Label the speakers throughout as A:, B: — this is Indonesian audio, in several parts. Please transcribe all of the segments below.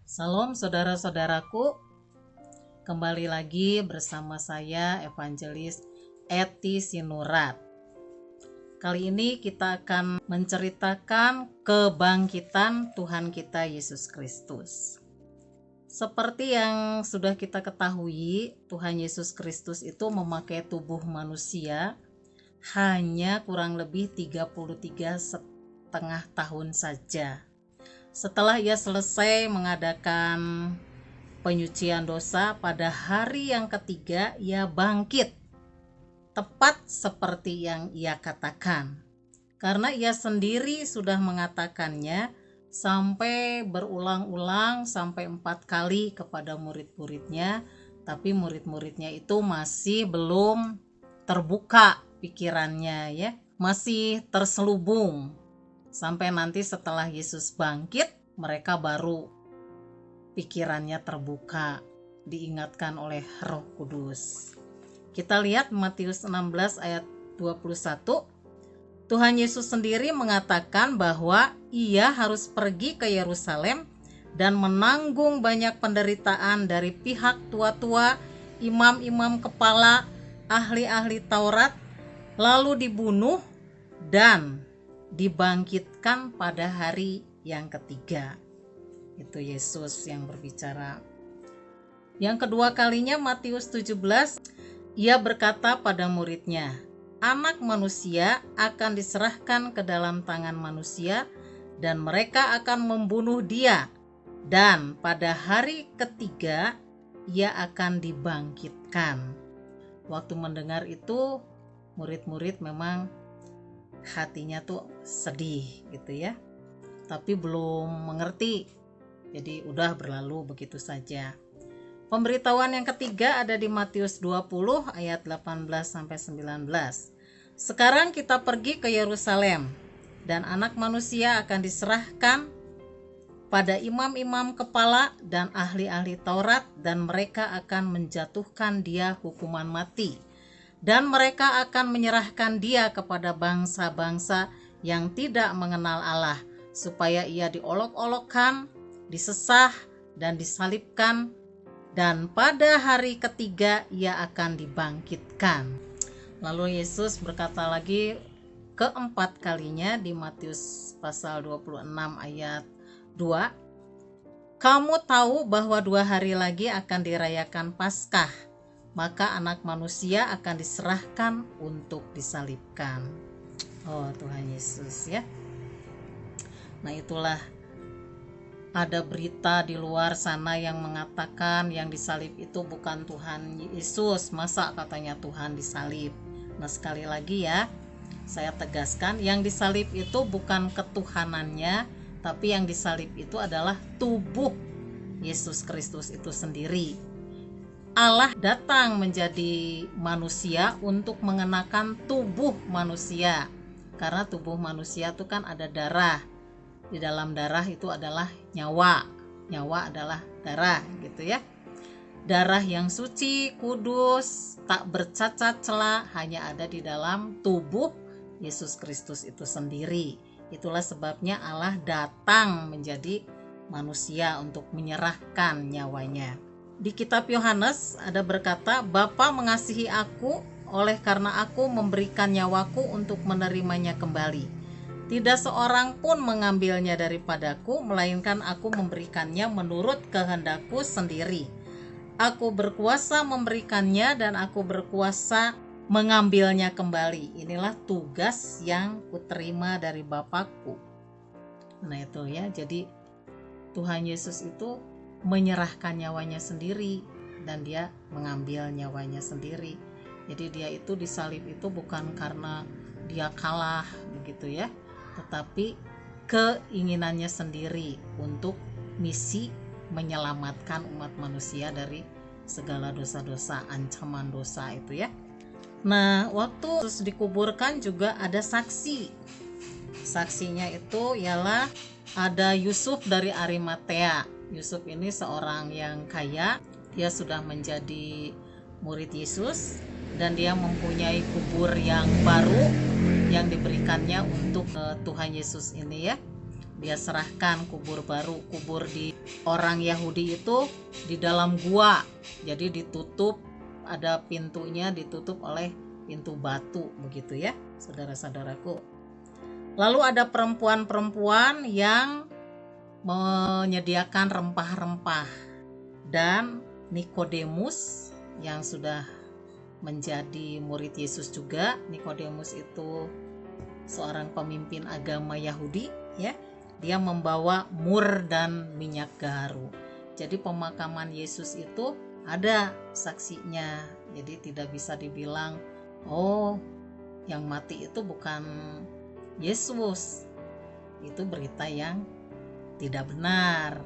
A: Salam saudara-saudaraku, kembali lagi bersama saya Evangelis Eti Sinurat. Kali ini kita akan menceritakan kebangkitan Tuhan kita Yesus Kristus. Seperti yang sudah kita ketahui, Tuhan Yesus Kristus itu memakai tubuh manusia hanya kurang lebih 33,5 tahun saja. Setelah ia selesai mengadakan penyucian dosa, pada hari yang ketiga ia bangkit, tepat seperti yang ia katakan. Karena ia sendiri sudah mengatakannya sampai berulang-ulang, sampai 4 kali kepada murid-muridnya, tapi murid-muridnya itu masih belum terbuka pikirannya, ya, masih terselubung. Sampai nanti setelah Yesus bangkit, mereka baru pikirannya terbuka, diingatkan oleh Roh Kudus. Kita lihat Matius 16 ayat 21. Tuhan Yesus sendiri mengatakan bahwa ia harus pergi ke Yerusalem dan menanggung banyak penderitaan dari pihak tua-tua, imam-imam kepala, ahli-ahli Taurat, lalu dibunuh dan dibangkitkan pada hari yang ketiga. Itu Yesus yang berbicara. Yang kedua kalinya Matius 17, ia berkata pada muridnya, Anak manusia akan diserahkan ke dalam tangan manusia dan mereka akan membunuh dia, dan pada hari ketiga ia akan dibangkitkan. Waktu mendengar itu, murid-murid memang hatinya tuh sedih gitu ya, tapi belum mengerti, jadi udah berlalu begitu saja. Pemberitahuan yang ketiga ada di Matius 20 ayat 18-19. Sekarang kita pergi ke Yerusalem dan anak manusia akan diserahkan pada imam-imam kepala dan ahli-ahli Taurat, dan mereka akan menjatuhkan dia hukuman mati. Dan mereka akan menyerahkan dia kepada bangsa-bangsa yang tidak mengenal Allah, supaya ia diolok-olokkan, disesah, dan disalibkan, dan pada hari ketiga ia akan dibangkitkan. Lalu Yesus berkata lagi keempat kalinya di Matius pasal 26 ayat 2, Kamu tahu bahwa 2 hari lagi akan dirayakan Paskah, maka anak manusia akan diserahkan untuk disalibkan. Oh Tuhan Yesus ya. Nah itulah, ada berita di luar sana yang mengatakan yang disalib itu bukan Tuhan Yesus. Masa katanya Tuhan disalib? Nah sekali lagi ya, saya tegaskan, yang disalib itu bukan ketuhanannya, tapi yang disalib itu adalah tubuh Yesus Kristus itu sendiri. Allah datang menjadi manusia untuk mengenakan tubuh manusia, karena tubuh manusia itu kan ada darah. Di dalam darah itu adalah nyawa adalah darah gitu ya. Darah yang suci, kudus, tak bercacat celah hanya ada di dalam tubuh Yesus Kristus itu sendiri. Itulah sebabnya Allah datang menjadi manusia untuk menyerahkan nyawanya. Di kitab Yohanes ada berkata, Bapa mengasihi aku oleh karena aku memberikan nyawaku untuk menerimanya kembali. Tidak seorang pun mengambilnya daripadaku, melainkan aku memberikannya menurut kehendakku sendiri. Aku berkuasa memberikannya dan aku berkuasa mengambilnya kembali. Inilah tugas yang kuterima dari Bapakku. Nah itu ya, jadi Tuhan Yesus itu menyerahkan nyawanya sendiri dan dia mengambil nyawanya sendiri. Jadi dia itu disalib itu bukan karena dia kalah begitu ya, tetapi keinginannya sendiri untuk misi menyelamatkan umat manusia dari segala dosa-dosa, ancaman dosa itu ya. Nah waktu Yesus dikuburkan juga ada saksi. Saksinya itu ialah ada Yusuf dari Arimatea. Yusuf ini seorang yang kaya, dia sudah menjadi murid Yesus dan dia mempunyai kubur yang baru yang diberikannya untuk Tuhan Yesus ini ya. dia serahkan kubur baru. Kubur di orang Yahudi itu di dalam gua, jadi ditutup, ada pintunya, ditutup oleh pintu batu begitu ya, saudara-saudaraku. Lalu ada perempuan-perempuan yang menyediakan rempah-rempah, dan Nikodemus yang sudah menjadi murid Yesus juga. Nikodemus itu seorang pemimpin agama Yahudi ya. Dia membawa mur dan minyak gaharu. Jadi pemakaman Yesus itu ada saksinya. Jadi tidak bisa dibilang oh yang mati itu bukan Yesus. Itu berita yang tidak benar.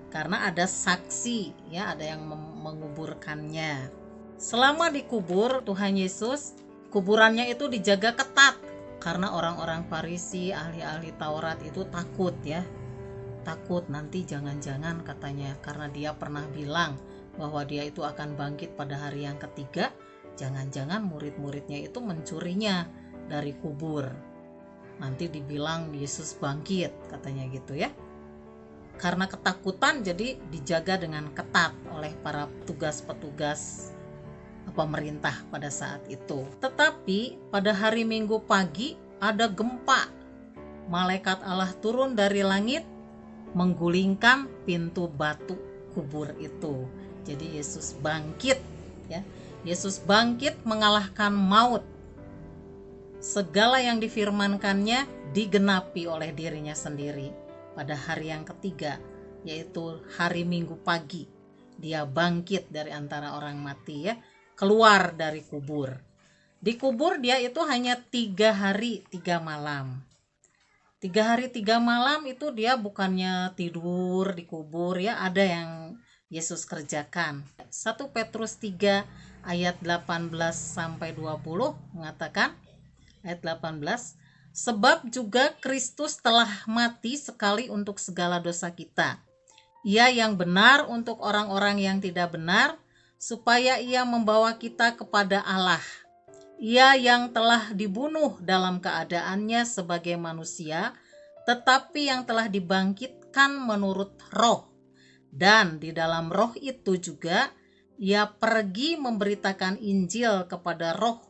A: Karena ada saksi ya, ada yang menguburkannya. Selama dikubur Tuhan Yesus, kuburannya itu dijaga ketat karena orang-orang Farisi, ahli-ahli Taurat itu takut ya. Takut nanti jangan-jangan katanya, karena dia pernah bilang bahwa dia itu akan bangkit pada hari yang ketiga, jangan-jangan murid-muridnya itu mencurinya dari kubur. Nanti dibilang Yesus bangkit katanya gitu ya. Karena ketakutan jadi dijaga dengan ketat oleh para petugas-petugas pemerintah pada saat itu. Tetapi pada hari Minggu pagi ada gempa. Malaikat Allah turun dari langit menggulingkan pintu batu kubur itu. Jadi Yesus bangkit ya. Yesus bangkit mengalahkan maut. Segala yang difirmankannya digenapi oleh dirinya sendiri. Pada hari yang ketiga, yaitu hari Minggu pagi, dia bangkit dari antara orang mati ya, keluar dari kubur. Di kubur dia itu hanya 3 hari 3 malam. 3 hari 3 malam itu dia bukannya tidur di kubur ya, ada yang Yesus kerjakan. 1 Petrus 3 ayat 18 sampai 20 mengatakan, ayat 18, sebab juga Kristus telah mati sekali untuk segala dosa kita. Ia yang benar untuk orang-orang yang tidak benar, supaya ia membawa kita kepada Allah. Ia yang telah dibunuh dalam keadaannya sebagai manusia, tetapi yang telah dibangkitkan menurut roh. Dan di dalam roh itu juga, ia pergi memberitakan Injil kepada roh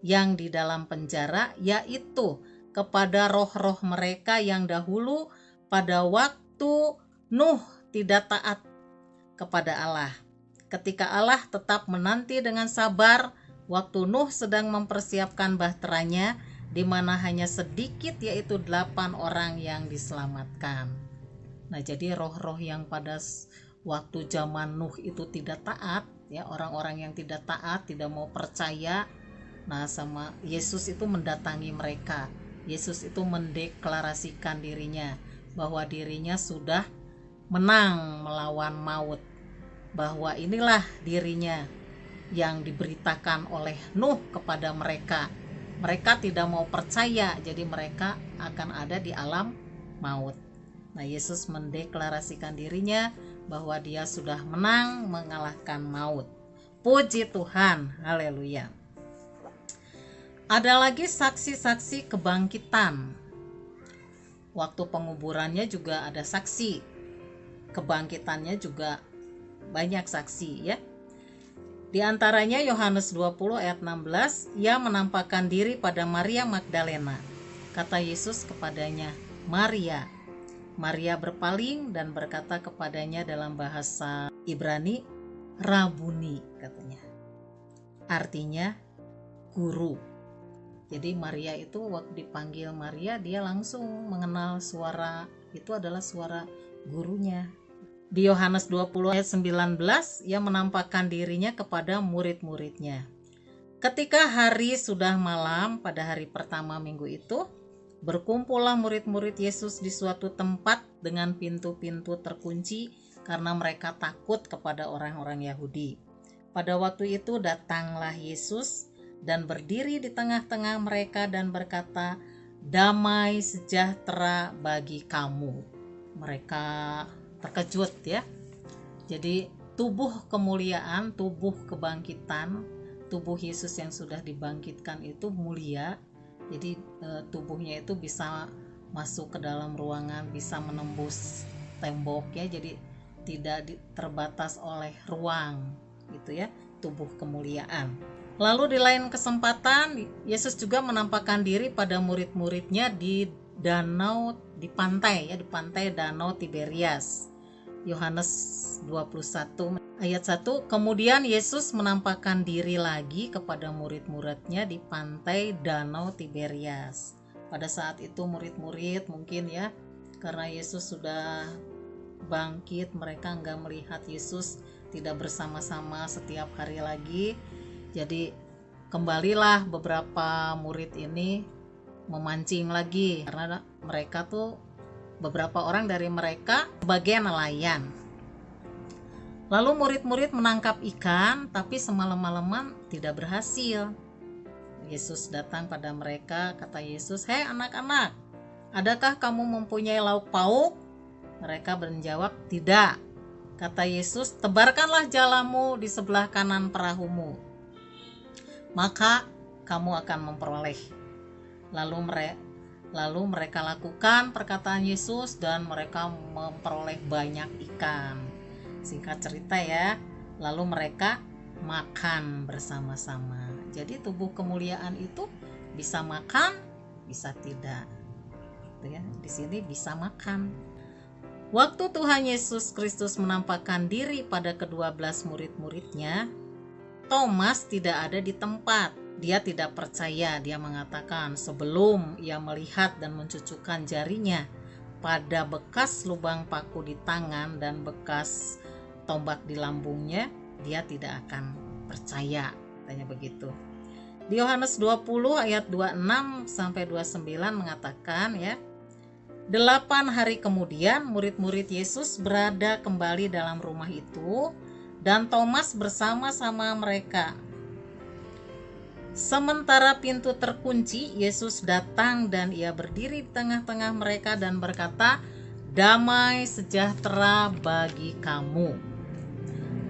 A: yang di dalam penjara, yaitu kepada roh-roh mereka yang dahulu pada waktu Nuh tidak taat kepada Allah. Ketika Allah tetap menanti dengan sabar waktu Nuh sedang mempersiapkan bahteranya, di mana hanya sedikit yaitu 8 orang yang diselamatkan. Nah, jadi roh-roh yang pada waktu zaman Nuh itu tidak taat ya, orang-orang yang tidak taat, tidak mau percaya, nah sama Yesus itu mendatangi mereka. Yesus itu mendeklarasikan dirinya bahwa dirinya sudah menang melawan maut, bahwa inilah dirinya yang diberitakan oleh Nuh kepada mereka. Mereka tidak mau percaya, jadi mereka akan ada di alam maut. Nah, Yesus mendeklarasikan dirinya bahwa dia sudah menang mengalahkan maut. Puji Tuhan, haleluya. Ada lagi saksi-saksi kebangkitan. Waktu penguburannya juga ada saksi. Kebangkitannya juga banyak saksi ya. Di antaranya Yohanes 20 ayat 16, ia menampakkan diri pada Maria Magdalena. Kata Yesus kepadanya, Maria. Maria berpaling dan berkata kepadanya dalam bahasa Ibrani, Rabuni katanya. Artinya guru. Jadi Maria itu waktu dipanggil Maria, dia langsung mengenal suara itu adalah suara gurunya. Di Yohanes 20 ayat 19, ia menampakkan dirinya kepada murid-muridnya. Ketika hari sudah malam pada hari pertama minggu itu, berkumpullah murid-murid Yesus di suatu tempat dengan pintu-pintu terkunci karena mereka takut kepada orang-orang Yahudi. Pada waktu itu datanglah Yesus dan berdiri di tengah-tengah mereka dan berkata, damai sejahtera bagi kamu. Mereka terkejut ya. Jadi tubuh kemuliaan, tubuh kebangkitan, tubuh Yesus yang sudah dibangkitkan itu mulia. Jadi tubuhnya itu bisa masuk ke dalam ruangan, bisa menembus tembok ya, jadi tidak terbatas oleh ruang gitu ya, tubuh kemuliaan. Lalu di lain kesempatan Yesus juga menampakkan diri pada murid-muridnya di danau, di pantai ya, di pantai Danau Tiberias. Yohanes 21 ayat 1, kemudian Yesus menampakkan diri lagi kepada murid-muridnya di pantai Danau Tiberias. Pada saat itu murid-murid mungkin ya, karena Yesus sudah bangkit, mereka enggak melihat Yesus tidak bersama-sama setiap hari lagi. Jadi kembalilah beberapa murid ini memancing lagi, karena mereka tuh, beberapa orang dari mereka sebagai nelayan. Lalu murid-murid menangkap ikan, tapi semalam-malaman tidak berhasil. Yesus datang pada mereka, kata Yesus, "Hei anak-anak, adakah kamu mempunyai lauk pauk?" Mereka menjawab, "Tidak." Kata Yesus, "Tebarkanlah jalamu di sebelah kanan perahumu, maka kamu akan memperoleh." Lalu mereka lakukan perkataan Yesus dan mereka memperoleh banyak ikan. Singkat cerita ya, lalu mereka makan bersama-sama. Jadi tubuh kemuliaan itu bisa makan, bisa tidak. Ya, di sini bisa makan. Waktu Tuhan Yesus Kristus menampakkan diri pada ke-12 murid-muridnya, Thomas tidak ada di tempat. Dia tidak percaya. Dia mengatakan, sebelum ia melihat dan mencucukkan jarinya pada bekas lubang paku di tangan dan bekas tombak di lambungnya, dia tidak akan percaya, katanya begitu. Di Yohanes 20 ayat 26 sampai 29 mengatakan ya, 8 hari kemudian murid-murid Yesus berada kembali dalam rumah itu dan Thomas bersama-sama mereka. Sementara pintu terkunci, Yesus datang dan ia berdiri di tengah-tengah mereka dan berkata, "Damai sejahtera bagi kamu."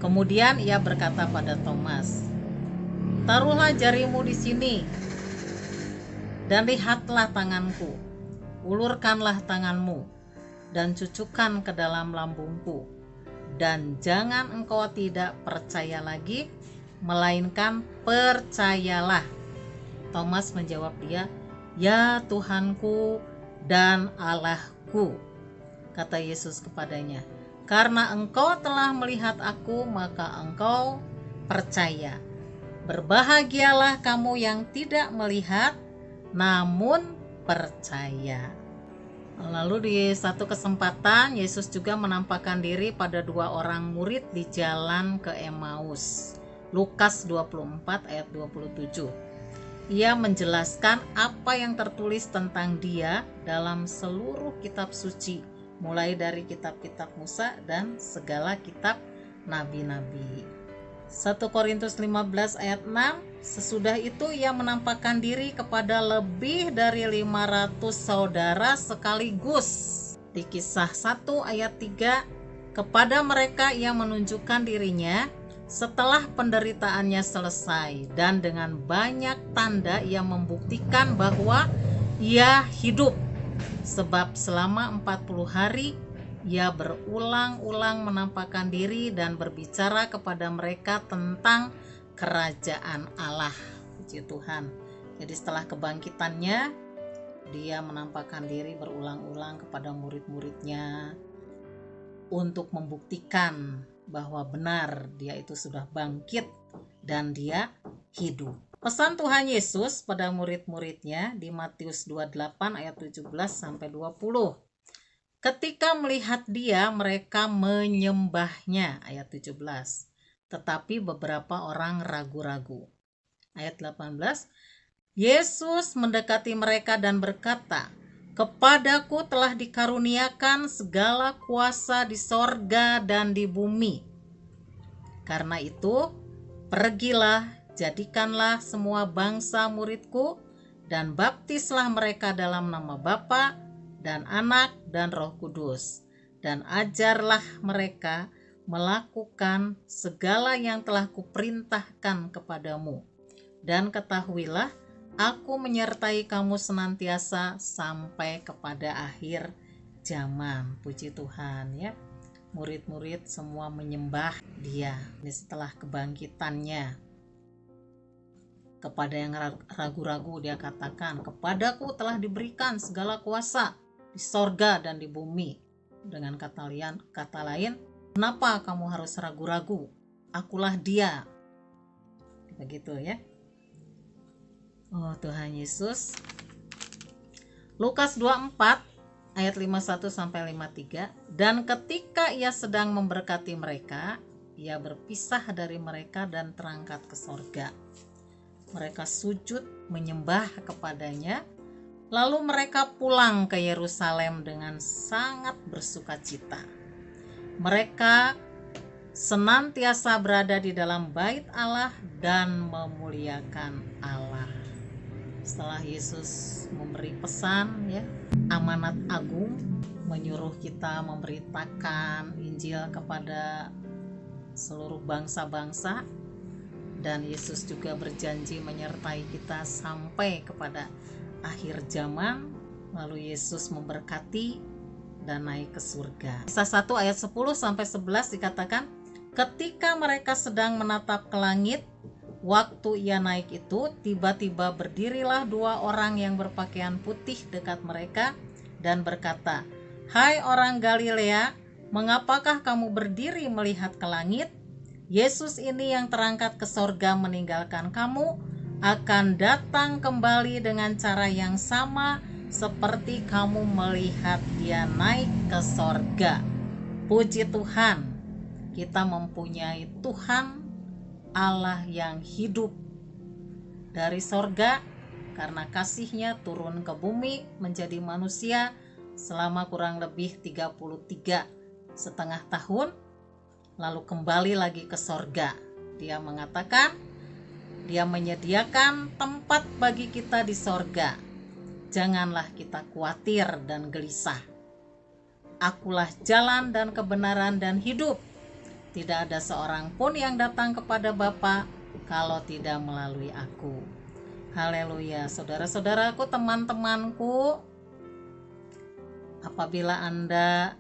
A: Kemudian ia berkata pada Thomas, "Taruhlah jarimu di sini dan lihatlah tanganku. Ulurkanlah tanganmu dan cucukkan ke dalam lambungku, dan jangan engkau tidak percaya lagi, melainkan percayalah." Thomas menjawab dia, "Ya Tuhanku dan Allahku." Kata Yesus kepadanya, "Karena engkau telah melihat aku, maka engkau percaya. Berbahagialah kamu yang tidak melihat, namun percaya." Lalu di satu kesempatan Yesus juga menampakkan diri pada 2 orang murid di jalan ke Emmaus. Lukas 24 ayat 27. Ia menjelaskan apa yang tertulis tentang dia dalam seluruh kitab suci, mulai dari kitab-kitab Musa dan segala kitab nabi-nabi. 1 Korintus 15 ayat 6, sesudah itu ia menampakkan diri kepada lebih dari 500 saudara sekaligus. Di Kisah 1 ayat 3, kepada mereka ia menunjukkan dirinya setelah penderitaannya selesai, dan dengan banyak tanda ia membuktikan bahwa ia hidup, sebab selama 40 hari ia berulang-ulang menampakkan diri dan berbicara kepada mereka tentang kerajaan Allah. Puji Tuhan. Jadi setelah kebangkitannya, dia menampakkan diri berulang-ulang kepada murid-muridnya untuk membuktikan bahwa benar dia itu sudah bangkit dan dia hidup. Pesan Tuhan Yesus pada murid-muridnya di Matius 28 ayat 17 sampai 20. Ketika melihat dia, mereka menyembahnya, ayat 17. Tetapi beberapa orang ragu-ragu. Ayat 18. Yesus mendekati mereka dan berkata, "Kepadaku telah dikaruniakan segala kuasa di sorga dan di bumi. Karena itu, pergilah, jadikanlah semua bangsa muridku, dan baptislah mereka dalam nama Bapa dan Anak dan Roh Kudus, dan ajarlah mereka melakukan segala yang telah kuperintahkan kepadamu. Dan ketahuilah Aku menyertai kamu senantiasa sampai kepada akhir zaman. Puji Tuhan ya. Murid-murid semua menyembah Dia. Ini setelah kebangkitannya. Kepada yang ragu-ragu Dia katakan, kepadaku telah diberikan segala kuasa di sorga dan di bumi. Dengan kata lain, kenapa kamu harus ragu-ragu? Akulah Dia. Begitu ya. Oh Tuhan Yesus. Lukas 24 ayat 51 sampai 53. Dan ketika Ia sedang memberkati mereka, Ia berpisah dari mereka dan terangkat ke sorga. Mereka sujud menyembah kepadanya. Lalu mereka pulang ke Yerusalem dengan sangat bersukacita. Mereka senantiasa berada di dalam bait Allah dan memuliakan Allah. Setelah Yesus memberi pesan ya, amanat agung, menyuruh kita memberitakan Injil kepada seluruh bangsa-bangsa, dan Yesus juga berjanji menyertai kita sampai kepada akhir zaman. Lalu Yesus memberkati dan naik ke surga. Kisah 1 ayat 10 sampai 11 dikatakan, ketika mereka sedang menatap ke langit, waktu Ia naik itu, tiba-tiba berdirilah dua orang yang berpakaian putih dekat mereka dan berkata, "Hai orang Galilea, mengapakah kamu berdiri melihat ke langit? Yesus ini yang terangkat ke sorga meninggalkan kamu, akan datang kembali dengan cara yang sama seperti kamu melihat Dia naik ke sorga." Puji Tuhan, kita mempunyai Tuhan Allah yang hidup dari sorga, karena kasih-Nya turun ke bumi menjadi manusia selama kurang lebih 33,5 tahun, lalu kembali lagi ke sorga. Dia mengatakan Dia menyediakan tempat bagi kita di sorga. Janganlah kita khawatir dan gelisah. Akulah jalan dan kebenaran dan hidup. Tidak ada seorang pun yang datang kepada Bapa kalau tidak melalui aku. Haleluya. Saudara-saudaraku, teman-temanku, apabila Anda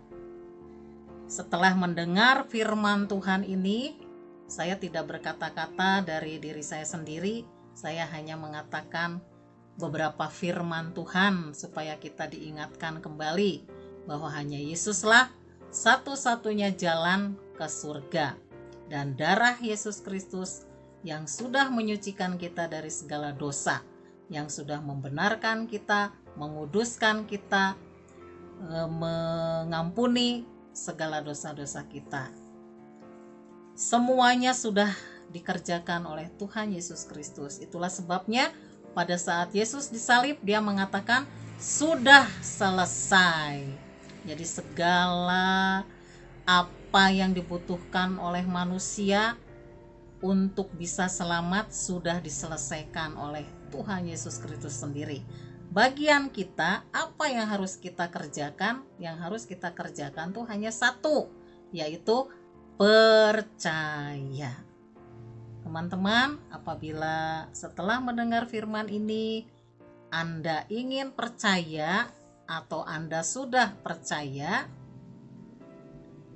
A: setelah mendengar firman Tuhan ini, saya tidak berkata-kata dari diri saya sendiri, saya hanya mengatakan beberapa firman Tuhan supaya kita diingatkan kembali bahwa hanya Yesuslah satu-satunya jalan ke surga, dan darah Yesus Kristus yang sudah menyucikan kita dari segala dosa, yang sudah membenarkan kita, menguduskan kita, mengampuni segala dosa-dosa kita. Semuanya sudah dikerjakan oleh Tuhan Yesus Kristus. Itulah sebabnya pada saat Yesus disalib, Dia mengatakan sudah selesai. Jadi segala apa yang dibutuhkan oleh manusia untuk bisa selamat sudah diselesaikan oleh Tuhan Yesus Kristus sendiri. Bagian kita, apa yang harus kita kerjakan? Yang harus kita kerjakan tuh hanya satu, yaitu percaya. Teman-teman, apabila setelah mendengar firman ini Anda ingin percaya atau Anda sudah percaya,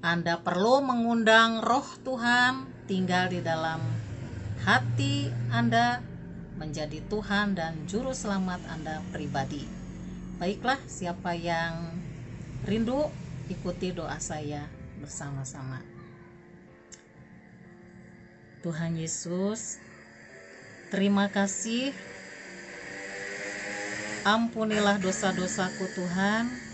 A: Anda perlu mengundang Roh Tuhan tinggal di dalam hati Anda, menjadi Tuhan dan Juru Selamat Anda pribadi. Baiklah, siapa yang rindu, ikuti doa saya bersama-sama. Tuhan Yesus, terima kasih. Ampunilah dosa-dosaku Tuhan.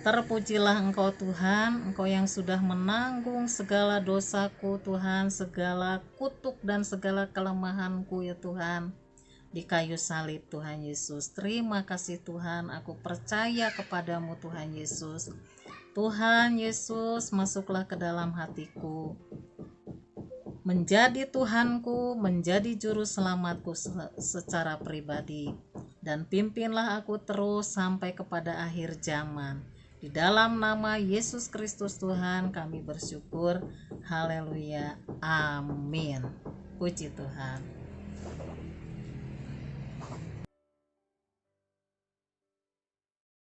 A: Terpujilah Engkau Tuhan, Engkau yang sudah menanggung segala dosaku Tuhan, segala kutuk dan segala kelemahanku ya Tuhan, di kayu salib Tuhan Yesus. Terima kasih Tuhan, aku percaya kepadamu Tuhan Yesus. Tuhan Yesus, masuklah ke dalam hatiku, menjadi Tuhanku, menjadi juru selamatku secara pribadi, dan pimpinlah aku terus sampai kepada akhir zaman. Di dalam nama Yesus Kristus Tuhan kami bersyukur. Haleluya. Amin. Puji Tuhan.